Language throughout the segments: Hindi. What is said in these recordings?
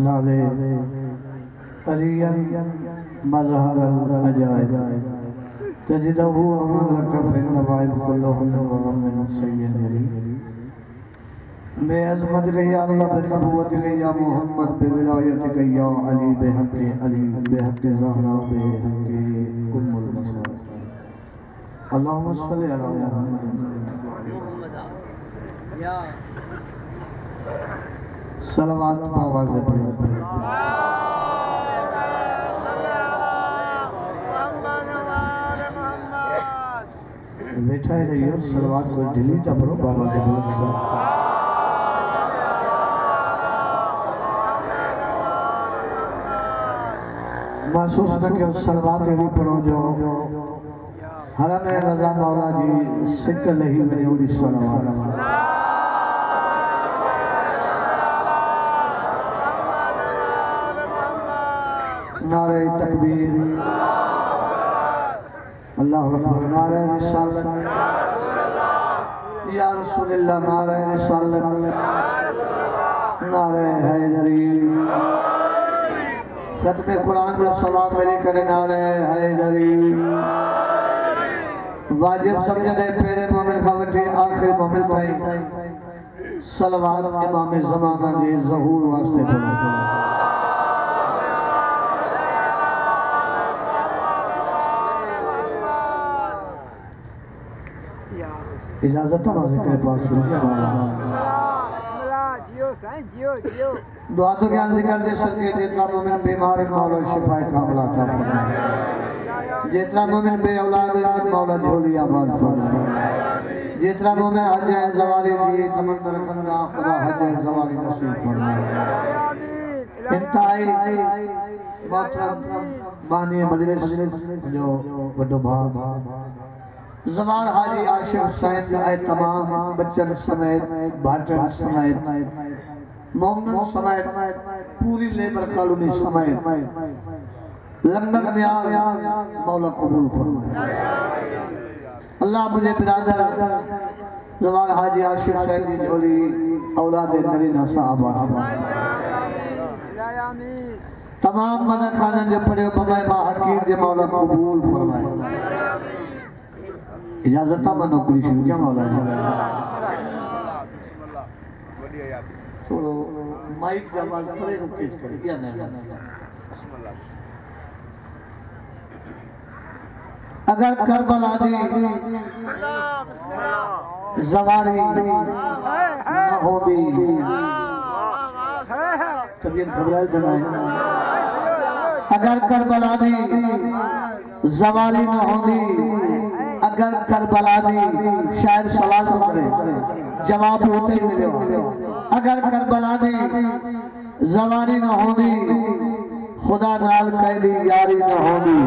नाले अरियन मज़हर अजायब तजिदहु अमन लक फिन नवाइब कुल्लुहुम व मिन सय्यिदी बेअज़मत या अल्लाह बेनबुव्वत या मोहम्मद बेविलायत या अली बेहक़ अली बेहक़ ज़हरा बेहक़ उम्मुल मसाइब अल्लाहुम्मा सल्लि अला मुहम्मद या सलावत आवाज़ पढ़ो। बैठा ही रहिए सलावत को दिली जा पढ़ो बाबा से बोल महसूस न कि सलावत ही पढ़ो जो हरम रज़ा मौला जी सिक लही में उड़ी सलावत नारे तकबीर अल्लाहु अकबर नारे रिसालत या रसूलल्लाह नारे रिसालत नारे हैदरी खत्म कुरान में सलाम मेरी करे नारे हैदरी वाजिब समझदे पेरे मोमिन का वठी आखिर मोमिन भाई सलावत इमाम ज़माना जी ज़हूर वास्ते पढ़ो। इजाजत है जिक्र पाक शुरू किया दुआ तो ज्ञान जिक्र दे सके जितना मोमिन बीमार है मौला शिफा कामिला अता फरमाए जितना मोमिन बे औलाद है मौला झोली आबाद फरमाए जितना मोमिन हज है ज़वारी दी तमन्ना रखंदा खुदा हज है ज़वारी नसीब फरमाए इंतहाई मोहतरम बानी मजलिस जो वड्डो भाग ज़वार हाजी आशिक हुसैन आए तमाम बच्चन समेत भाटन समेत मोमन समेत पूरी लेबर कॉलोनी समेत लंगर में मौला कबूल फरमाए। अल्लाह मुझे बिरादर ज़वार हाजी आशिक हुसैन की झोली औलाद नरीना साहबा तमाम मदर खानन जो पढ़े बबाई मां हकीर जे मौला कबूल फरमाए। इजाजत है नौकरी शुरू किया मौला जी थोड़ो माइक की आवाज परे को केस करे या नहीं अगर करबला दी ज़वारी न होगी तबीयत घबराए जना अगर करबला दी ज़वारी न होगी अगर करबला दी शायद सवाल तो करे जवाब होते ही मिले अगर करबला दी ज़वारी न होगी खुदा नाल कैदी यारी न होगी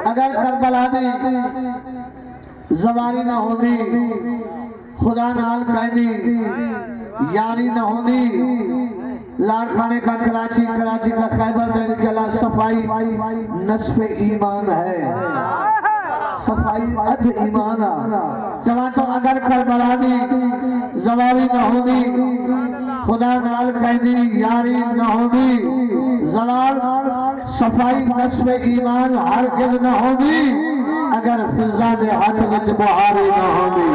अगर करबला दी ज़वारी न होगी खुदा नाल कैदी यारी न होगी लाड़खाने का कराची कराची का खैबर का सफाई नस्फ़ ईमान है सफाई अध ईमान चला तो अगर करबला दी ज़वारी न होगी खुदा नाल कैदी यारी न होगी ज़लाल सफाई नस्फ़ ईमान हरगिज़ न होगी अगर फिज़ा दे हाथ विच बुहारी न होगी।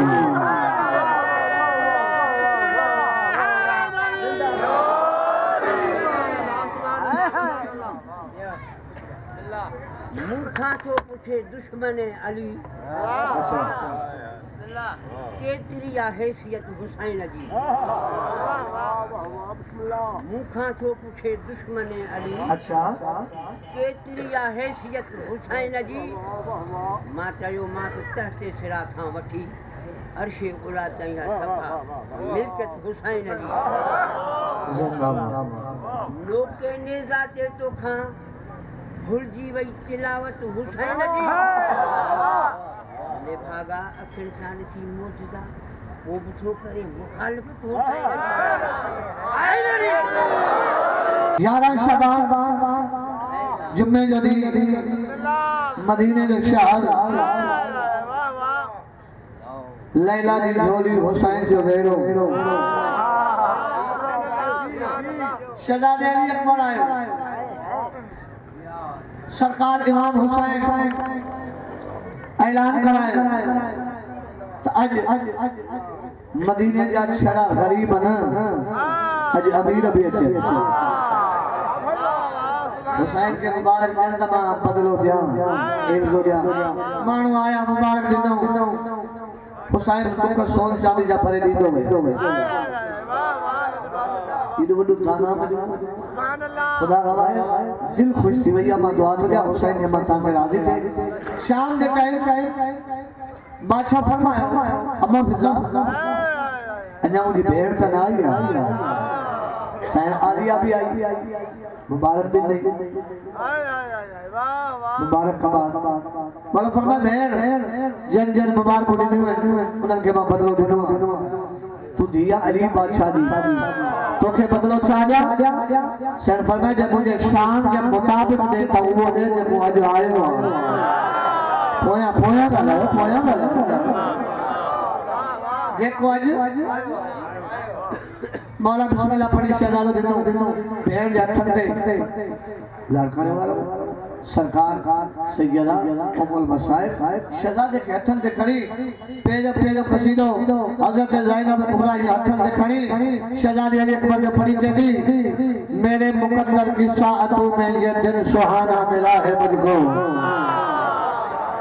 मूर्खा तो पूछे दुश्मन अली केतरी हैसियत हुसैन जी मूर्खा तो पूछे दुश्मन अली अच्छा केतरी हैसियत हुसैन जी मां चयो मां तहते सिरा खां वठी अर्शे उला ताईं सफ़ा मिल्कियत हुसैन जी लोके नेज़ा ते तो खां भुलजी वही तिलावत हुसैन जी ने भागा अखिर सां ॾिसी मोजज़ा वो भी तो करे मुखालिफत हुसैन जी 11 शबान जुम्मे जदी मदीने के शहर लैला जी झोली हुसैन जो बेड़ो शहजादे अली अकबर आए सरकार इमाम हुसैन ऐलान कराए तो आज मदीने जा छड़ा गरीब न आज अमीर भी अच्छे हुसैन के मुबारक जंदमा बदलो दिया एक जो दिया मानू आया मुबारक दिनो हुसैन दुख सोन चांदी जा भरे दीदो वे इदु वडु थाना खुदा गवाह दिल खुश थी भैया मां दुआ तो दिया हुसैन ने मां तांते राजी थे शाम के टाइम बादशाह फरमाया अम्मा फिजा अन्या मुझे भेड़ तो ना आई सैन आलिया भी आई मुबारक भी नहीं मुबारक कबार बोलो फरमाया भेड़ जन जन मुबारक दिनु उनन के मां बदलो दिनु तू दिया अली बादशाह दी तो के बदलो चाहा सैन फरमाया जब मुझे शान के मुताबिक देता हूं वो दे जब आज आयो पोया पोया गला जे को आज मौला बिस्मिल्लाह पढ़ी शहजादो दिनो भेड़ जाथन दे लड़काने वाला सरकार सैयदा उम्मुल मसाइब शहजादे के हथन दे खड़ी पेज कसीदो हजरत ज़ैनब कुबरा जी हथन दे खड़ी शहजादी अली अकबर ने पढ़ी दी मेरे मुकद्दर की साअतों में ये दिन सुहाना मिला है मुझको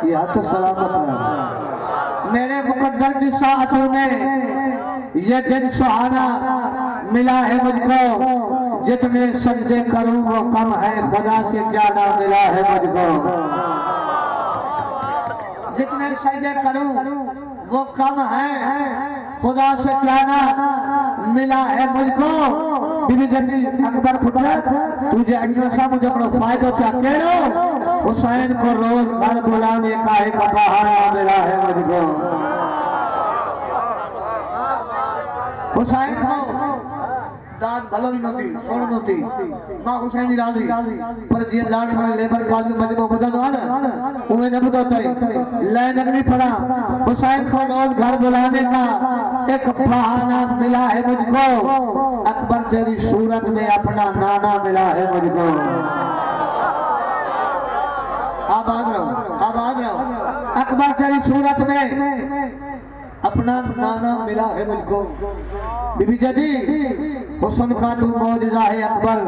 ये हाथ सलामत है मेरे मुकद्दर की साअतों में ये दिन सुहाना मिला है मुझको जितने सजदे करूं वो कम है खुदा से क्या ना मिला है मुझको जितने सजदे करूं वो कम है खुदा से क्या ना मिला है मुझको बीबी जदी अकबर पुत्र तुझे अगला सा मुझे बड़ा फायदा चा केड़ो हुसैन को रोज घर बुलाने का एक बहाना मिला है मुझको हुसैन को दाद भलो ही नथी सोन नथी मां हुसैन जी राजी पर जे लाड में लेबर काजी मजमो बदन वाला उमे न बदो तई ले नगरी पड़ा हुसैन को रोज घर बुलाने का एक बहाना मिला है मुझको अकबर तेरी सूरत में अपना नाना मिला है मुझको आबाद रहो अकबर तेरी सूरत में अपना नाना मिला है मुझको बीबी जदी हुस्न का तू मौजूदा है अकबर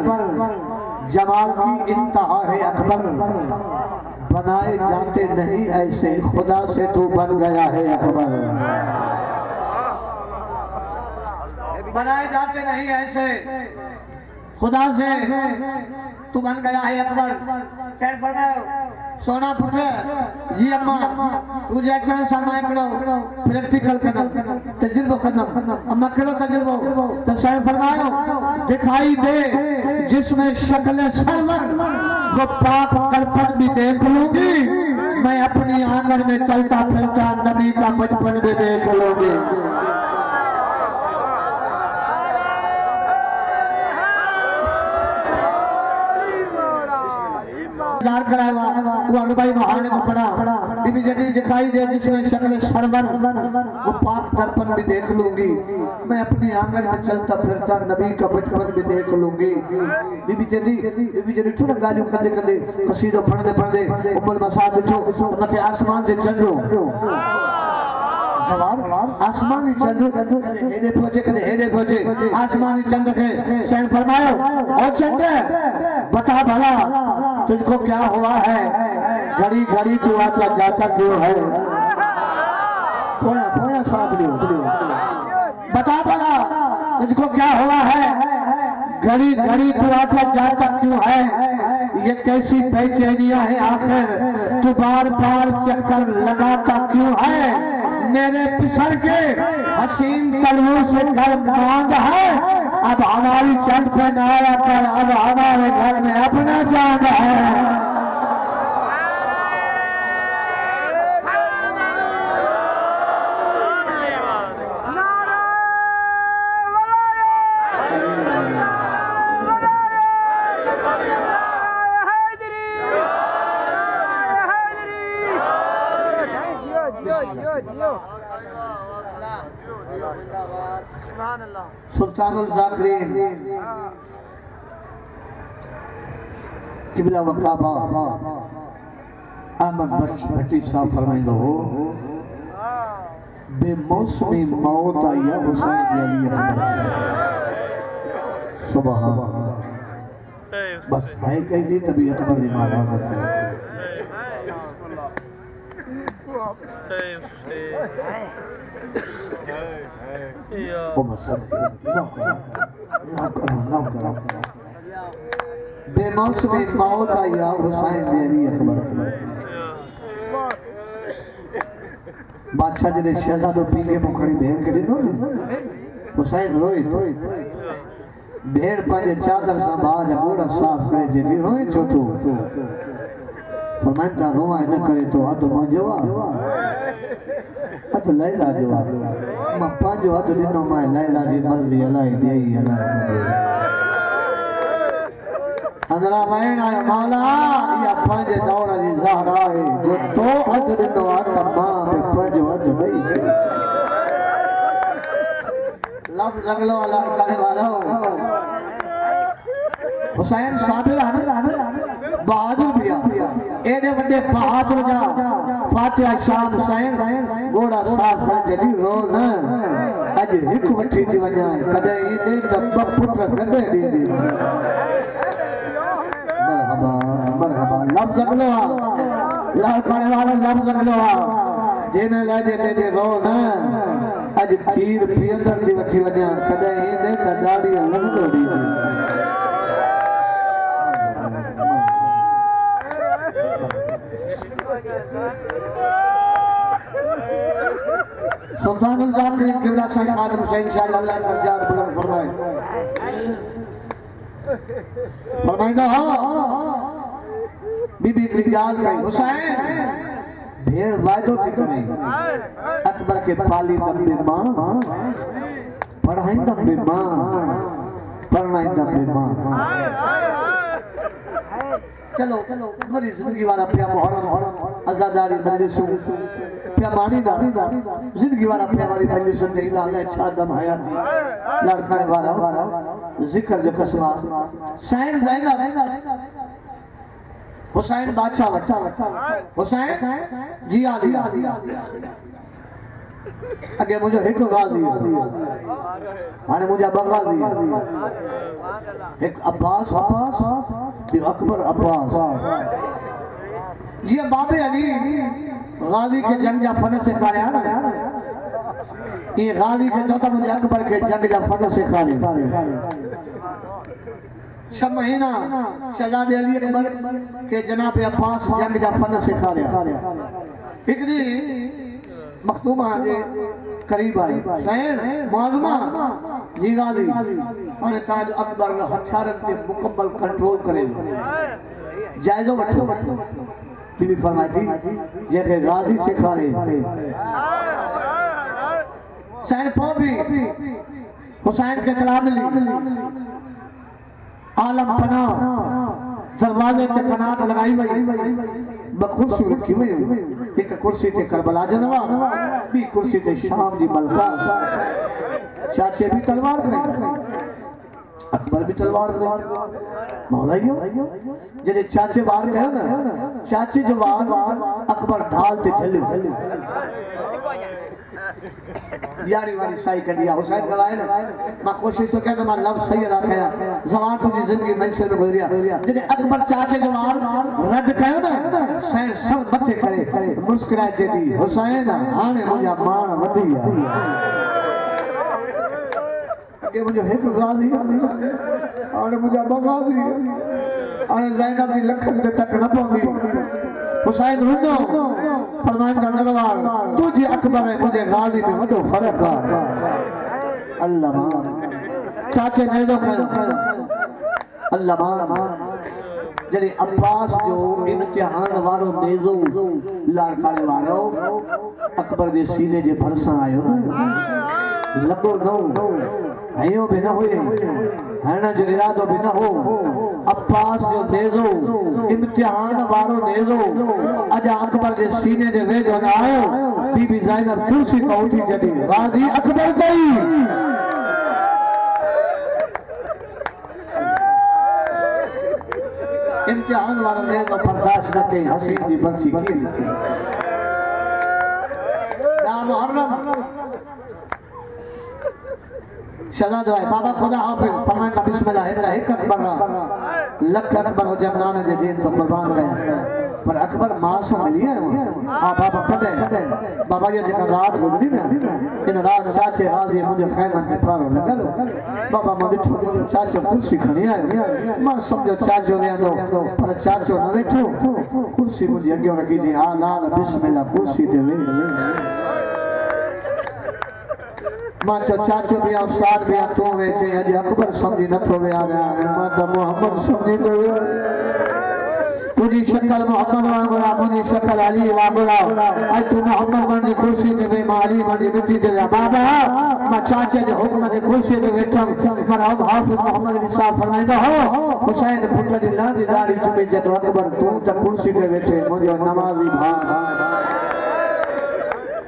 जमाल की इंतहा है अकबर बनाए जाते नहीं ऐसे खुदा से तू बन गया है अकबर बनाए जाते नहीं ऐसे खुदा से तू बन गया है अकबर शेर फरमाओ सोना पुत्र जी अम्मा तुझे अक्षर सामाय करो प्रैक्टिकल कदम तजुर्बा कदम अम्मा करो तजुर्बा तो शेर फरमाओ दिखाई दे जिसमें शक्ल सरवर वो पाक करपट भी देख लूंगी मैं अपनी आंगन में चलता फिरता नबी का बचपन भी देख लूंगी कराया वो अनुबाई महारानी को पढ़ा बीबी जदी दिखाई दे जिसमें शक्ल सरवर वो पाक दर्पण भी देख लूंगी मैं अपनी आंगन में चलता फिरता नबी का बचपन भी देख लूंगी बीबी जदी ठुन गालियों कंदे कंदे कसीदो पढ़दे उम्मुल मसाब बिठो मथे आसमान दे चंद्रो सवाल आसमानी चंद्र हेदे पहुंचे आसमानी चंद्र के शहर फरमायो और चंद्र बता भला तुझको क्या हुआ है घड़ी घड़ी तू आता जाता क्यों है पोया साथ लियो बता भला तुझको क्या हुआ है घड़ी घड़ी तू आता जाता क्यों है ये कैसी बेचैनियां है आखिर तू बार बार चक्कर लगाता क्यों है मेरे पिसर के हसीन तलवों से घर बांध है अब हमारी चंद पे न आया कर अब हमारे घर में अपना चांद है सुल्तानुल ज़ाकिरीन किबला वकाबा अहमद बख्श भट्टी साहब फरमाइंदो हो बेमौसमी मौत आई है हुसैन अली अकबर सुभान बस है कही थी तभी अकबर की मां बात है ओ मसद ना करो बेमौसमी मौत आई है हुसैन अली अकबर बादशाह जने शहजादो पी के मुखड़ी भेड़ के दिनो ने हुसैन रोई भेड़ पाजे चादर सा बाज गोड़ा साफ करे जे दी रोई छो तू फरमाइता रोवा न करे तो अद मजो अद लैला जो मां पांजो अद दिनो मां लैला जी मर्जी अलाई देई अलाई अंदरा वैन आया मौला या पांजे दौर जी ज़हरा है जो तो अद दिनो अद मां पे पांजो अद नहीं छे लफ्ज लगलो अल्लाह करे वालो हुसैन साबिर बहादुर बिया एडे वड्डे बहादुर जा फातिहा शान हुसैन गोड़ा साफ कर जदी रो न अज हिक वठी थी वञा कदे ईने त पुत्र गडे दी मरहबा मरहबा लफ्ज लगलो लाल करे वाला लफ्ज लगलो जेने लाजे ते रो न अज खीर पियंदर दी वठी वञा कदे ईने त दाढ़ी लगदो दी सुल्तानुल ज़ाकिरीन किबला शाह खादिम हुसैन शाह अल्लाह दर्जात बुलंद फरमाए फरमाइंदा हो बीबी रिजाल कही हुसैन भेड़ वायदो थी करे अकबर के पाली दम्बे मां पढ़ाई दम्बे मां पढ़ाई दम्बे मां चलो घरी जिंदगी वाला पिया मुहर्रम आजादारी मजलिस पिया मानी दा जिंदगी वाला पिया वाली मजलिस दे दा अच्छा दम हयाती लड़खाने वाला जिक्र जो कसमा शायर ज़ैनब हुसैन बादशाह वठा हुसैन जी आली अगे मुझे एक गाजी हाने मुझे बगाजी एक अब्बास अब्बास फिर अकबर अब्बास जी बाबे अली गाजी के जंग जा फन से कार्या ना ये गाजी के चौथा मुझे अकबर के जंग जा फन से कार्या सब महीना शहजादे अली अकबर के जनाब अब्बास जंग जा फन से कार्या एक दिन मखदूमा जे करीब आई शहर मुआज़मा जी गाजी और ताज अकबर हथियारन के मुकम्मल कंट्रोल करे जायजो वठो बीबी फरमाती जेके गाजी सिखारे सैन पौबी हुसैन के कलाम मिली आलम पना दरवाजे ते कनात लगाई वई बखुरसी रखी वई एक कुर्सी ते करबला जनवा बी कुर्सी ते शाम दी मलका चाचे भी तलवार खड़ी अकबर भी तलवार खड़ी मौलाइयो जदे चाचे वार कहे ना चाचे जो वार अकबर ढाल ते झले यारी वाली साई कर दिया हुसैन गवाए ना मैं कोशिश तो कहता मैं लफ्ज सही अदा किया जवान तो जिंदगी मंजिल में गुजरिया जदे अकबर चाचे जो वार रद्द कयो ना सैन सर मथे करे मुस्कुराए चेदी हुसैन हाने मुझा मान वधी के मुझे एक गाजी और मुझे बगाजी और ज़ैनब की लखन ते तक न पहुंची हुसैन रुंडो फरमान का नरवार तुझे अकबर है मुझे गाजी में वडो फर्क है अल्लाह मान चाचे ने दो अल्लाह मान जड़े अब्बास जो इम्तिहान वारो नेज़ो लाड़काने वारो अकबर दे सीने जे भरसा आयो ना लगो नो हयो भी न होए हना जो इरादो भी न हो अब्बास जो नेज़ो इम्तिहान वारो नेज़ो अज अकबर दे सीने जे वेझो न आयो बीबी ज़ैनब कुर्सी का उठी जदी गाजी अकबर गई इम्तिहान वालों ने तो बर्दाश्त न की हसीन की बंसी की थी या मुहर्रम शहजाद भाई बाबा खुदा हाफिज फरमाइंदा बिस्मिल्लाह एक अकबर लख अकबर हो जमनान जे दीन तो कुर्बान गए पर अकबर मां से मिली है हां बाबा कदे बाबा ये जेका रात गुजरी ना इन रात चाचे गाजी मुझे खैमन ते पारो लगलो बाबा मुझे छोटो चाचो कुर्सी खणी आयो मां समझो चाचो ने दो पर चाचो न बैठो कुर्सी मुझे अगे रखी थी हां लाल बिस्मिल्लाह कुर्सी दे वे मां चाचो भी उस्ताद भी तो वेचे अज अकबर समझी न थो वे आ गया मां तो मोहम्मद समझी दो तुझी शक्ल मोहम्मद वांगुरा मुझी शक्ल अली वांगुरा आज तू मोहम्मद बन कुर्सी ते वे माली बन मिट्टी ते बाबा मां चाचे जे हुक्म ते कुर्सी ते वेठम पर अब हाफिज मोहम्मद निसा फरमाइंदा हो हुसैन पुट दी लादी दाढ़ी चुमे जद अकबर तू त कुर्सी ते वेठे मुझो नमाजी भा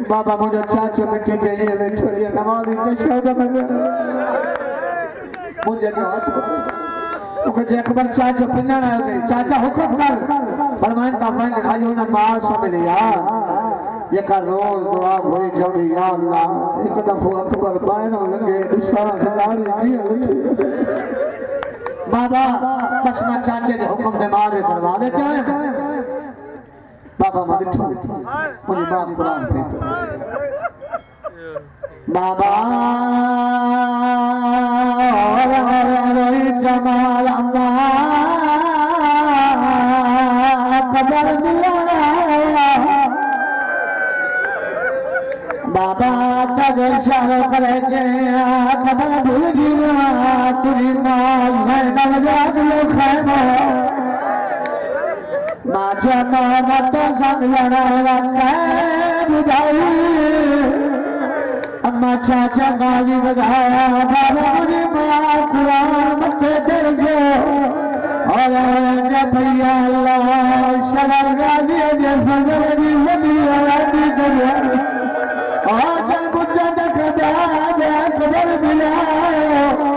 बाबा मुझे चाचो मिट्टी ते ये वेठो ये नमाजी ते शौद में मुझे के हाथ ओके जे अकबर चाचा पिनण आयो गई चाचा हुकुम कर फरमाइंदा मैं आयो ना मां समझिया ये का रोज दुआ भरी चवड़ी या अल्लाह एक दफो अकबर पायनो लगे निशान सदारी की बाबा बस मैं चाचे के हुकुम दे मारे दरवाजे ते बाबा मैं बिठो मुझे बाप कुरान पे बाबा रोई जमाल अम्मा कबर मिलना बाबा तब इशारो करे के कबर भूल गया तुरी मां है नवजात लो खैमा मां जमाना तो समझना रखा बुझाई अम्मा चाचा गाली बजाया बाबा मुझे मां कुरान मथे दर गयो और भैया अल्लाह शरण गाजी जे फजल दी वडी आराधी करे आज मुझे देखदा दे खबर मिलायो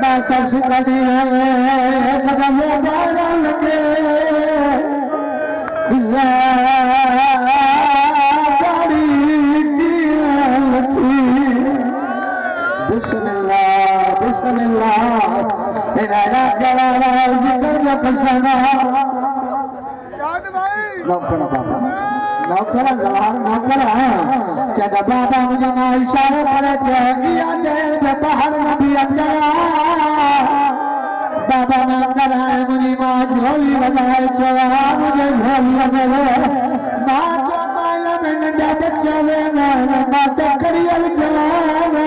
मैं कस कली है कदम बारा लगे नौकर बाबा नौकर जवान नौकर क्या बाबा मुझे ना इशारा करे चाहिए दे बाहर नबी अंदर बाबा ना अंदर आए मुझे माँ झोली बजाए चला मुझे झोली मेरे माँ को माला में नंदा बच्चा लेना माँ तकड़ियल चलाना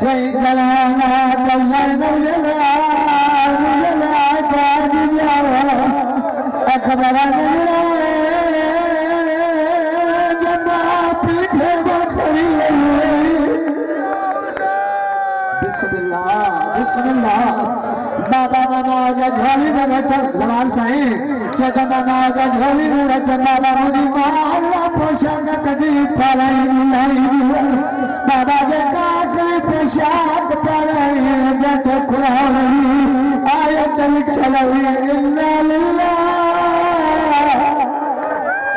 सही चलाना चलना मुझे ला जानी जाओ अकबर बाबा मनागा झोली में बैठा जवान साईं चेता मनागा झोली में बैठा बाबा मुझी मां अल्लाह पोशाक कदी पालाई मिलाई बाबा जे काफी पोशाक पालाई जट कुरान आयत लिखलई इल्ला लिल्लाह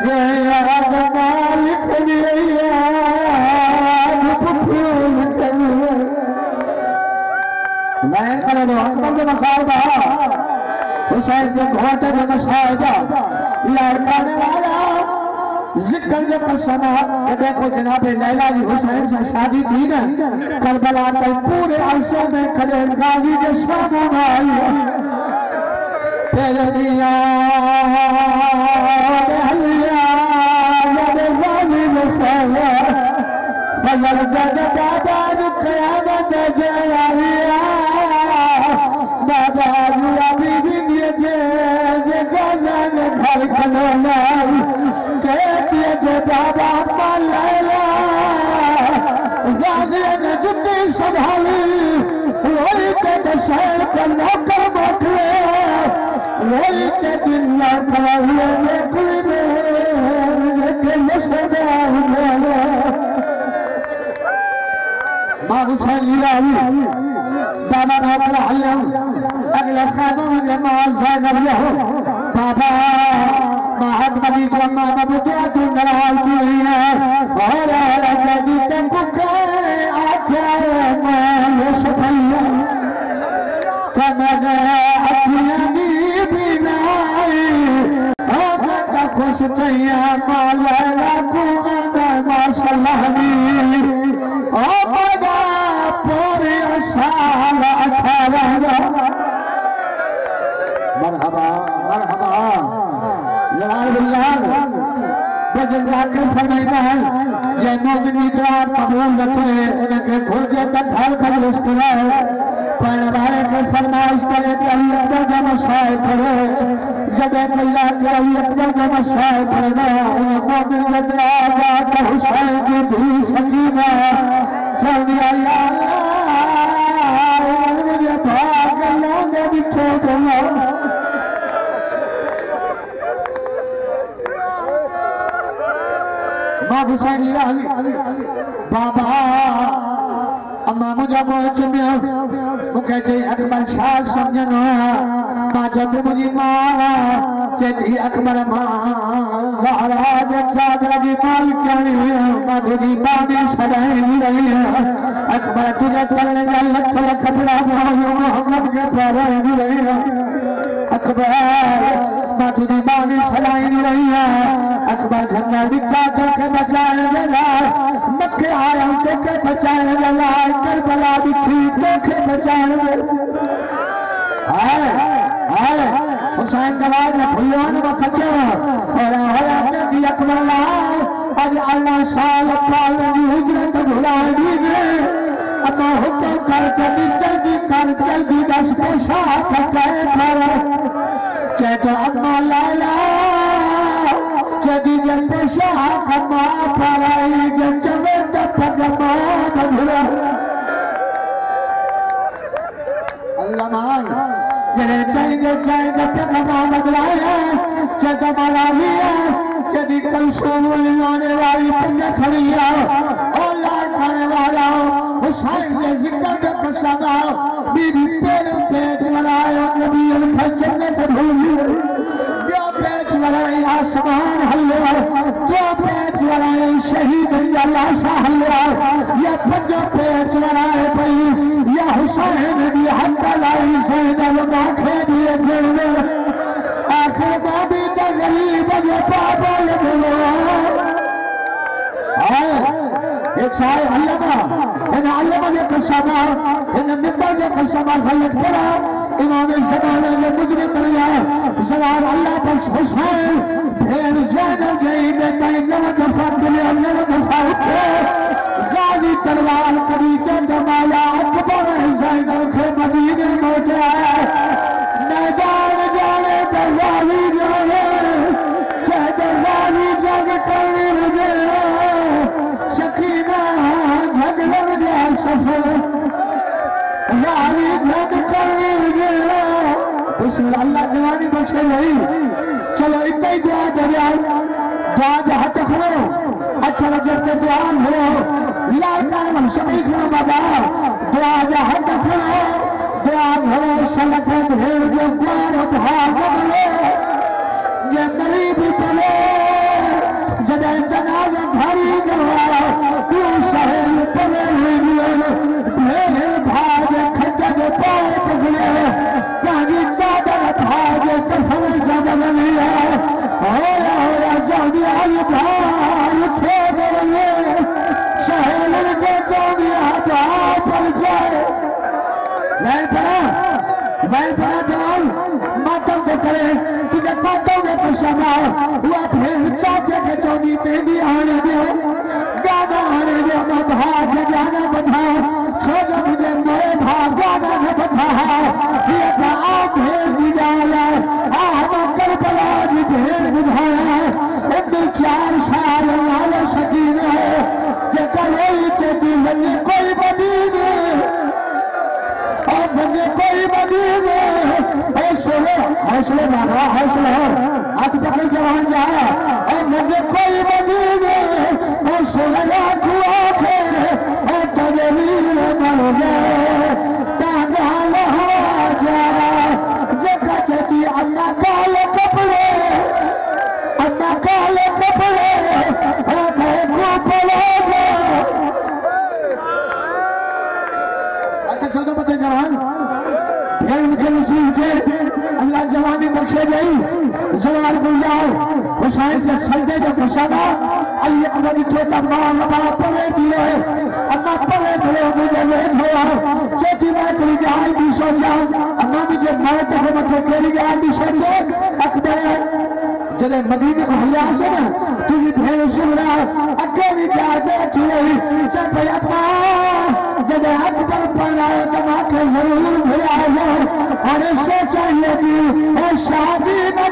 जे याद मालिक लिया फूल कलिया मैं करे दो अकबर के मसाइबा हुसैन के घोटे में मसाइबा लड़काने वाला जिक्र जो कसमा कि देखो जनाब लैला जी हुसैन से शादी थी ना करबला के पूरे अरसे में खड़े गाजी के सामने आई तेरे दिया हलिया जब गाजी में फैला फजल जद दादा क़यामत जलालिया दादा जुआ बीबी दिए जे गाजन घर खलोना कहती जे बाबा लैला गाजी ने जुत्ती संभाली रोई के दशहर का नौकर मोटे रोई के दिन नौकर हुए नौकरी में सदा मां हुसैन लीलावी बाबा नाकर हल्लम अगले खाबों में जमात ज़ैनब यहो बाबा महद मदी जम्मा नबुदिया तू नराल चुनिया और जदी तक के आखे मैं सफैया कमगा अखियानी बिनाई होगा खुश तैया माला को मासलानी ओ बड़ा पूरे साल 18 मरहबा मरहबा जलाल बिल्लाह बजन जाकर फरमाइता है जय मोमिनी दुआ कबूल न करे उनके घुर के तक घर मजलिस करे पढ़ने वाले के फरमाइश करे कि अली अकबर का मसाए पढ़े जब अल्लाह के अली अकबर का मसाए पढ़ना उन्हें मोमिन के दुआ जाकर हुसैन की भी सकीना चल दिया अल्लाह मुझे भाग अल्लाह ने भी छोड़ दिया मां हुसैन लीलावी बाबा अम्मा मुझे मोह चुमिया मुखे चई अकबर शाह समझनो मां जब मुझी मां चई अकबर मां महाराज चादर जी मालिकानी मां तुझी बानी सदाई रही अकबर तुझे तलने जा लख लख बड़ा मोहम्मद के प्यारे रही अकबर मां तुझी बानी सदाई रही अकबर झंडा लिखा के बचाने जला मक्के आया के बचाने जला करबला बिठी के बचाने हाय हाय हुसैन दवाज ने भुलियान में थके और के भी अकबर ला आज अल्लाह साल पाल दी हिजरत घुराई ने अम्मा हुक्म कर जल्दी 10 पैसा थके कर चाहे तो अम्मा लाला जदी जब पैसा कमा पराई जब पगमा बधुरा अल्लाह मान जरे चाहिए पगमा बदलाया जब माला लिया जदी कल सोने लाने वाली पंज खड़िया और लाल खाने वाला हुसैन के जिक्र के कसमा बीबी पेड़ पेट लगाया नबी जन्नत भूली पेच लड़ाई आसमान हल्ला दो पेच लड़ाई शहीद लाशा हल्ला या पंज पेच लड़ाई पई या हुसैन भी हक लाई सैनब माखे दिए गिरने आखिर बाबी तो गरीब जो पापा लगो आए एक साय अल्लामा इन अल्लामा के कसमा इन मिंबर के कसमा गलत पड़ा इमाम ज़माना ने मुजरिम बना सलाम अल्लाह पर हुसैन भेड़ ज़ैनब गई ने कई 9 दफा मिले 9 दफा उठे गाजी तलवार कभी जमाला अकबर ज़ैनब के मदीने लौटे मैदान जाने तो गाजी जाने चाहे तो गाजी जग करने लगे शकीना झगड़ गया सफर गाजी जग करने लगे अल्लाह दीवानी बख्शे वही चलो इतना ही दुआ दरिया दुआ हाथ खड़ो अच्छा जब के दुआ खड़ो लाल कान सभी खड़ो बाबा दुआ हाथ खड़ो दुआ खड़ो सलख भेड़ जो प्यार भाग बने ये गरीब बने जदे जनाज भारी दवा पूरा शहर पड़े हुए भेड़ भाग खड्डे पाए पकड़े काजी चादर भाग कफन जबल लिया होया जानी आज भाग उठे बदले शहर के जानी भाग पर जाए वैन पड़ा जवान मातम को करे तुझे मातम में पसंदा हुआ फिर चाचे के चौनी मेहंदी आने दो गाना आने दो ना भाग जाना बधा छोड़ मुझे मोए भाग गाना न बधा ये आप भेड़ दिया हम करबला जी भेड़ बुझाया 4 साल लाल सकीन है जकर वही चेती बनी कोई बनी और बनी कोई बनी हौसले बाबा हौसला हाथ पकड़ जवान जा और बनी कोई बनी नसीब थे अल्लाह जवानी बख्शे गई जलाल गुलजार हुसैन के सजदे जो फसाना अली अकबर थे तो मां लबा पले दिए अम्मा पले भले मुझे वेट होया चौथी बार करी जाए दी सोचा अम्मा मुझे मौत हो मथे केरी जाए दी सोचे अकबर जदे मदीने को हलिया से ना तुझी भेड़ सुरा अकेली जाके चुरई जब अम्मा जदे अकबर पढ़ाए तो माथे जरूर भुला है और सोचा ये शादी न